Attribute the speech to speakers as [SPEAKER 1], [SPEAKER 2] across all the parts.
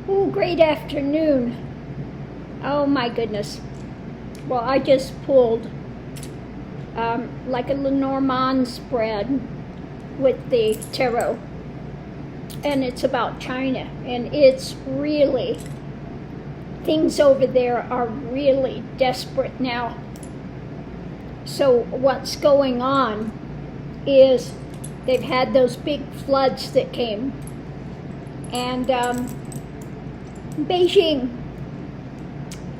[SPEAKER 1] Oh, great afternoon. Oh my goodness. Well, I just pulled like a Lenormand spread with the tarot. And it's about China. And it's really, things over there are really desperate now. So what's going on is they've had those big floods that came. And Beijing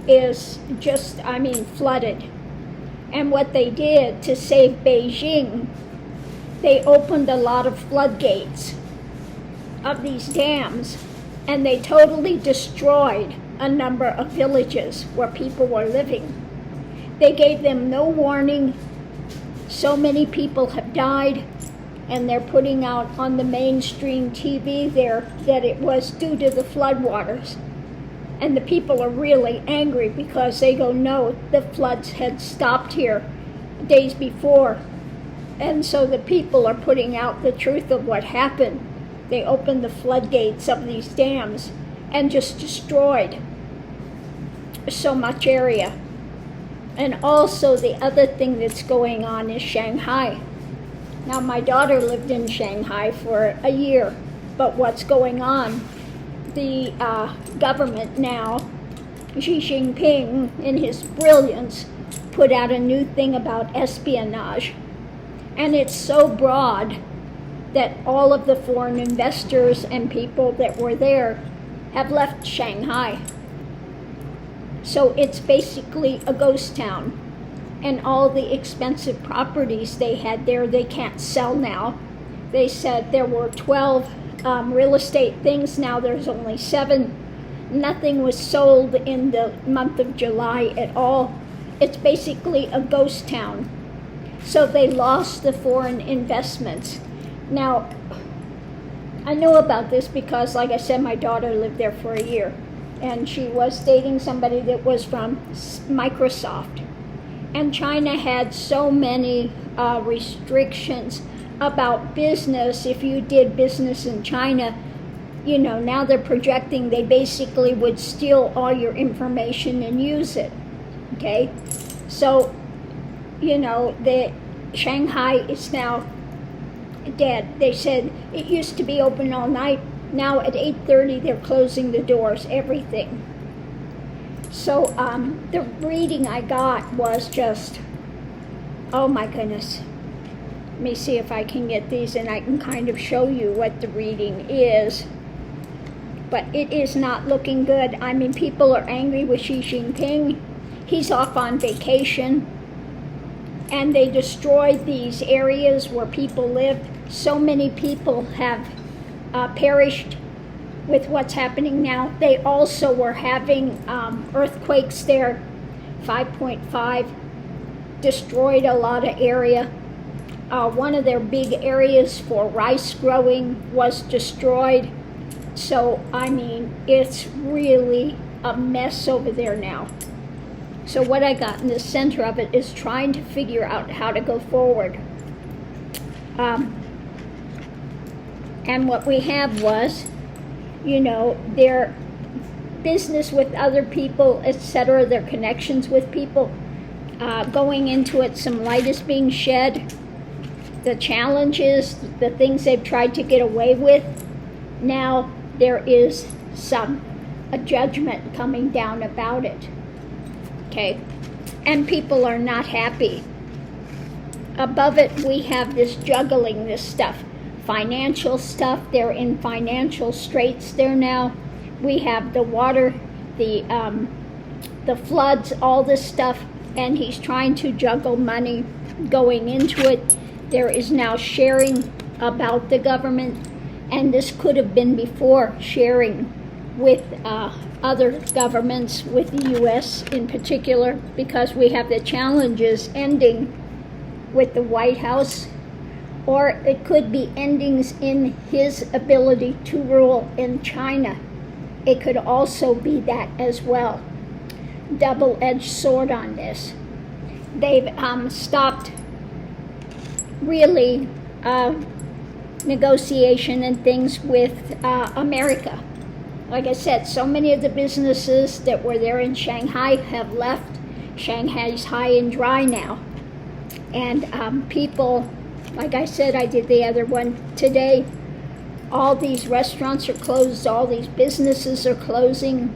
[SPEAKER 1] is just, flooded. And what they did to save Beijing, they opened a lot of floodgates of these dams, and they totally destroyed a number of villages where people were living. They gave them no warning. So many people have died, and they're putting out on the mainstream TV there that it was due to the floodwaters. And the people are really angry because they go, no, the floods had stopped here days before. And so the people are putting out the truth of what happened. They opened the floodgates of these dams and just destroyed so much area. And also the other thing that's going on is Shanghai. Now, my daughter lived in Shanghai for a year, but what's going on? The government now, Xi Jinping, in his brilliance, put out a new thing about espionage. And it's so broad that all of the foreign investors and people that were there have left Shanghai. So it's basically a ghost town. And all the expensive properties they had there, they can't sell now. They said there were 12 real estate things, now there's only 7. Nothing was sold in the month of July at all. It's basically a ghost town. So they lost the foreign investments. Now, I know about this because, like I said, my daughter lived there for a year. And she was dating somebody that was from Microsoft. And China had so many restrictions about business. If you did business in China, now they're projecting they basically would steal all your information and use it. Okay? So, the Shanghai is now dead. They said it used to be open all night. Now at 8:30 they're closing the doors, everything. So the reading I got was just, oh my goodness. Let me see if I can get these and I can kind of show you what the reading is. But it is not looking good. People are angry with Xi Jinping. He's off on vacation. And they destroyed these areas where people lived. So many people have perished with what's happening now. They also were having earthquakes there. 5.5 destroyed a lot of area. One of their big areas for rice growing was destroyed. So, it's really a mess over there now. So what I got in the center of it is trying to figure out how to go forward. And what we have was, their business with other people, etc., their connections with people, going into it, some light is being shed. The challenges, the things they've tried to get away with, now there is a judgment coming down about it. Okay? And people are not happy. Above it, we have this juggling, this stuff. Financial stuff, they're in financial straits there now. We have the water, the floods, all this stuff, and he's trying to juggle money going into it. There is now sharing about the government, and this could have been before sharing with other governments, with the U.S. in particular, because we have the challenges ending with the White House, or it could be endings in his ability to rule in China. It could also be that as well. Double-edged sword on this. They've stopped really negotiation and things with America. Like I said, so many of the businesses that were there in Shanghai have left. Shanghai's high and dry now. And people, like I said, I did the other one today, all these restaurants are closed, all these businesses are closing.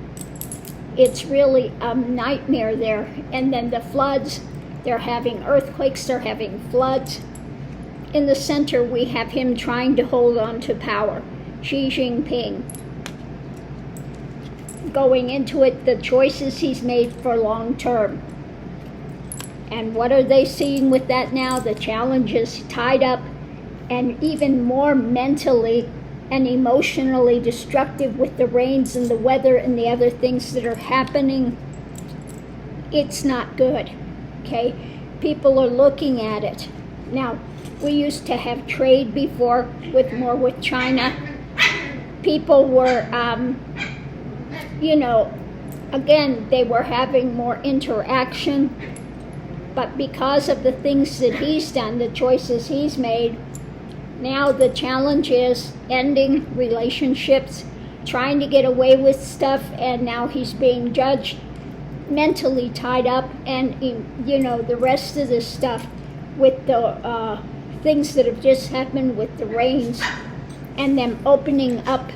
[SPEAKER 1] It's really a nightmare there. And then the floods, they're having earthquakes, they're having floods. In the center, we have him trying to hold on to power, Xi Jinping. Going into it, the choices he's made for long term. And what are they seeing with that now? The challenges tied up and even more mentally and emotionally destructive with the rains and the weather and the other things that are happening. It's not good, okay? People are looking at it. Now, we used to have trade before with China. People were, again, they were having more interaction. But because of the things that he's done, the choices he's made, now the challenge is ending relationships, trying to get away with stuff, and now he's being judged, mentally tied up, and the rest of this stuff with the things that have just happened with the rains and them opening up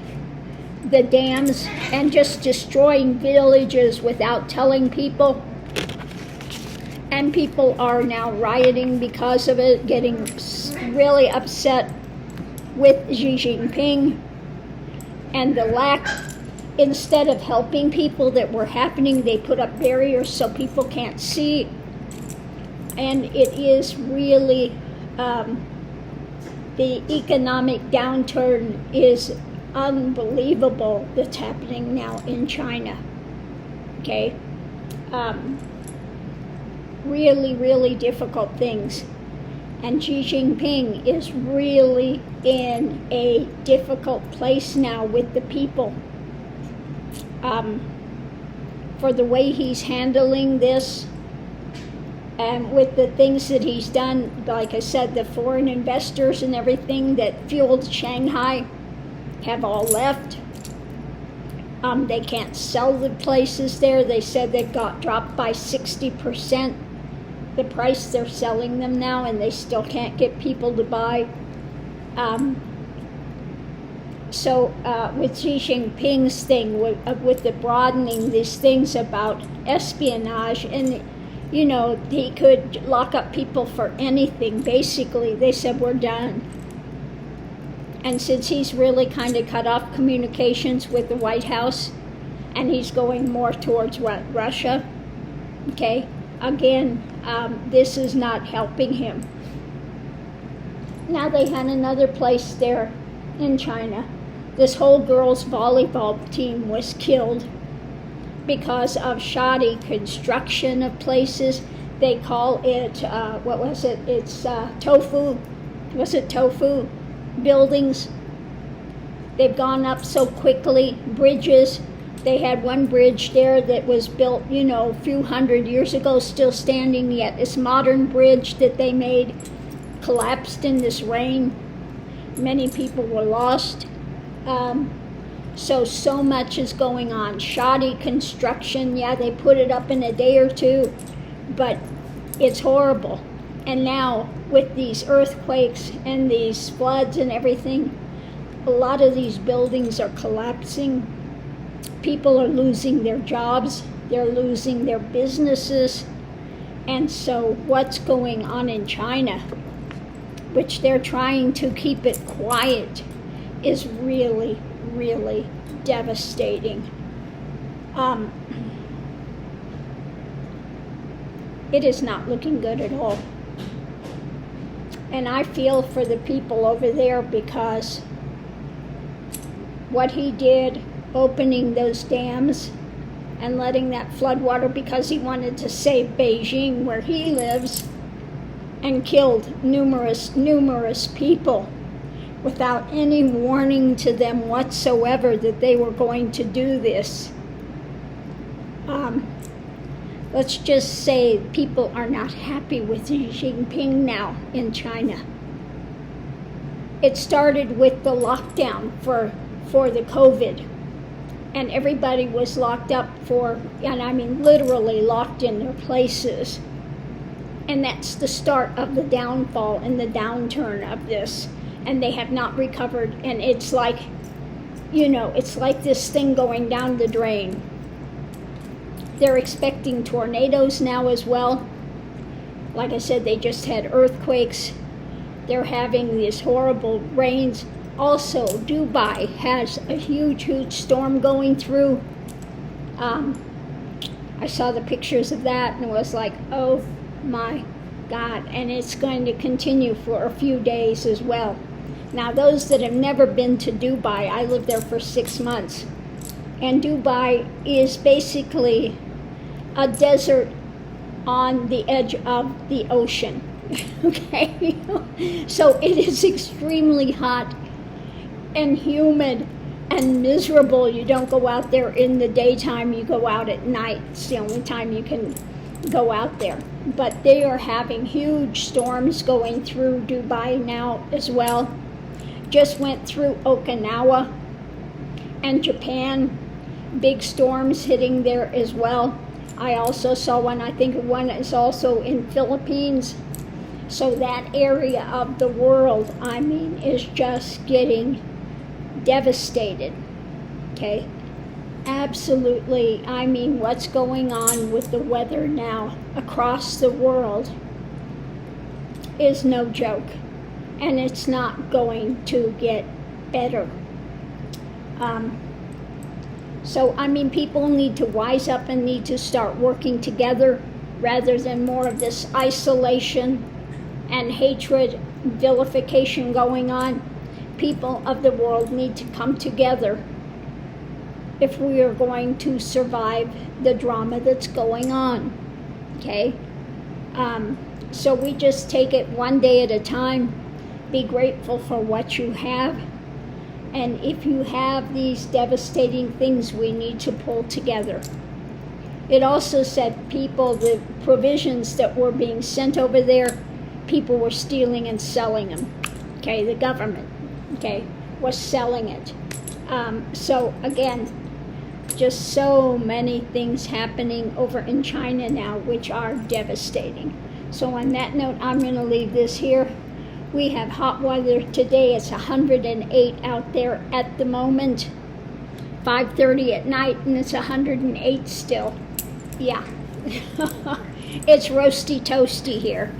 [SPEAKER 1] the dams and just destroying villages without telling people. And people are now rioting because of it, getting really upset with Xi Jinping and the lack, instead of helping people that were happening, they put up barriers so people can't see. And it is really, the economic downturn is unbelievable that's happening now in China, okay? Really, really difficult things. And Xi Jinping is really in a difficult place now with the people. For the way he's handling this, and with the things that he's done, like I said, the foreign investors and everything that fueled Shanghai have all left. They can't sell the places there. They said they got dropped by 60%. The price they're selling them now, and they still can't get people to buy. So with Xi Jinping's thing, with the broadening these things about espionage, and he could lock up people for anything. Basically, they said we're done. And since he's really kind of cut off communications with the White House, and he's going more towards Russia, okay, again, this is not helping him. Now they had another place there in China. This whole girls' volleyball team was killed because of shoddy construction of places. They call it, It's tofu. Was it tofu? Buildings. They've gone up so quickly. Bridges. They had one bridge there that was built, a few hundred years ago, still standing yet. This modern bridge that they made collapsed in this rain. Many people were lost. So much is going on. Shoddy construction, yeah, they put it up in a day or two, but it's horrible. And now with these earthquakes and these floods and everything, a lot of these buildings are collapsing. People are losing their jobs, they're losing their businesses. And so what's going on in China, which they're trying to keep it quiet, is really, really devastating. It is not looking good at all. And I feel for the people over there, because what he did, opening those dams and letting that flood water, because he wanted to save Beijing where he lives, and killed numerous people without any warning to them whatsoever that they were going to do this. Let's just say people are not happy with Xi Jinping now in China. It started with the lockdown for the COVID. and everybody was locked up and I mean literally locked in their places. And that's the start of the downfall and the downturn of this. And they have not recovered, and it's like, it's like this thing going down the drain. They're expecting tornadoes now as well. Like I said, they just had earthquakes. They're having these horrible rains. Also, Dubai has a huge, huge storm going through. I saw the pictures of that and was like, oh my God. And it's going to continue for a few days as well. Now, those that have never been to Dubai, I lived there for 6 months. And Dubai is basically a desert on the edge of the ocean. Okay? So it is extremely hot and humid and miserable. You don't go out there in the daytime, you go out at night. It's the only time you can go out there. But they are having huge storms going through Dubai now as well. Just went through Okinawa and Japan. Big storms hitting there as well. I also saw one, I think one is also in Philippines. So that area of the world, I mean, is just getting devastated. Okay? Absolutely. I mean, what's going on with the weather now across the world is no joke. And it's not going to get better. So, I mean, people need to wise up and need to start working together rather than more of this isolation and hatred, vilification going on. People of the world need to come together if we are going to survive the drama that's going on. Okay? So we just take it one day at a time. Be grateful for what you have. And if you have these devastating things, we need to pull together. It also said the provisions that were being sent over there, people were stealing and selling them. Okay, the government, was selling it. So again, just so many things happening over in China now, which are devastating. So on that note, I'm going to leave this here. We have hot weather today. It's 108 out there at the moment. 5:30 at night, and it's 108 still. Yeah. It's roasty toasty here.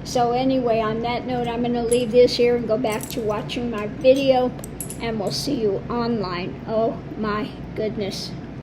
[SPEAKER 1] So anyway, on that note, I'm going to leave this here and go back to watching my video, and we'll see you online. Oh my goodness.